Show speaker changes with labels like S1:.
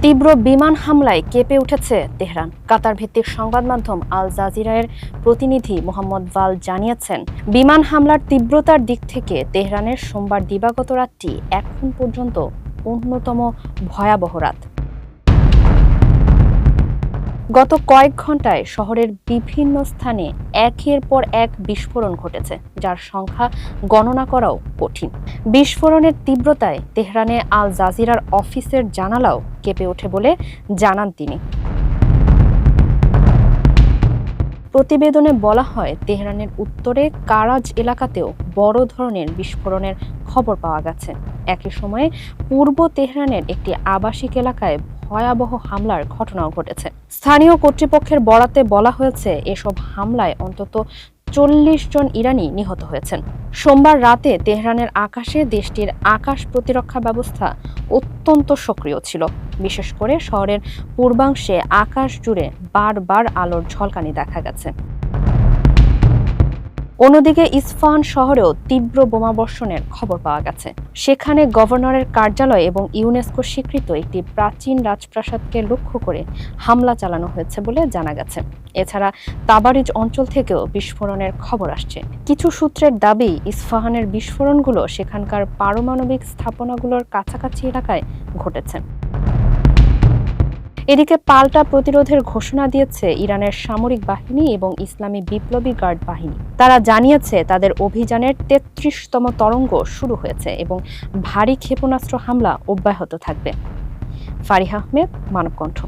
S1: তীব্র বিমান হামলায় কেঁপে উঠেছে তেহরান। কাতার ভিত্তিক সংবাদ মাধ্যম আল জাজিরার প্রতিনিধি মোহাম্মদ ভাল জানিয়েছেন, বিমান হামলার তীব্রতার দিক থেকে তেহরানের সোমবার দিবাগত রাতটি এখন পর্যন্ত অন্যতম ভয়াবহ রাত। গত কয়েক ঘন্টায় শহরের বিভিন্ন স্থানে একের পর এক বিস্ফোরণ ঘটেছে, যার সংখ্যা গণনা করাও কঠিন। বিস্ফোরণের তীব্রতায় তেহরানে আল জাজিরার অফিসের জানালাও কেঁপে ওঠে বলে জানান তিনি। প্রতিবেদনে বলা হয়, তেহরানের উত্তরে কারাজ এলাকাতেও বড় ধরনের বিস্ফোরণের খবর পাওয়া গেছে। একই সময়ে পূর্ব তেহরানের একটি আবাসিক এলাকায় ভয়াবহ হামলার ঘটনাও ঘটেছে। স্থানীয় কর্তৃপক্ষের বরাতে বলা হয়েছে, এসব হামলায় অন্তত 40 জন ইরানি নিহত হয়েছেন। সোমবার রাতে তেহরানের আকাশে দেশটির আকাশ প্রতিরক্ষা ব্যবস্থা অত্যন্ত সক্রিয় ছিল। বিশেষ করে শহরের পূর্বাংশে আকাশ জুড়ে বারবার আলোর ঝলকানি দেখা গেছে। অন্যদিকে ইস্ফাহান শহরেও তীব্র বোমাবর্ষণের খবর পাওয়া গেছে। সেখানে গভর্নরের কার্যালয় এবং ইউনেস্কো স্বীকৃত একটি প্রাচীন রাজপ্রাসাদকে লক্ষ্য করে হামলা চালানো হয়েছে বলে জানা গেছে। এছাড়া তাবারিজ অঞ্চল থেকেও বিস্ফোরণের খবর আসছে। কিছু সূত্রের দাবি, ইস্ফাহানের বিস্ফোরণগুলো সেখানকার পারমাণবিক স্থাপনাগুলোর কাছাকাছি এলাকায় ঘটেছে। এদিকে পাল্টা প্রতিরোধের ঘোষণা দিয়েছে ইরানের সামরিক বাহিনী এবং ইসলামী বিপ্লবী গার্ড বাহিনী। তারা জানিয়েছে, তাদের অভিযানের 33তম তরঙ্গ শুরু হয়েছে এবং ভারী ক্ষেপণাস্ত্র হামলা অব্যাহত থাকবে। ফারিহা আহমেদ, মানবকণ্ঠ।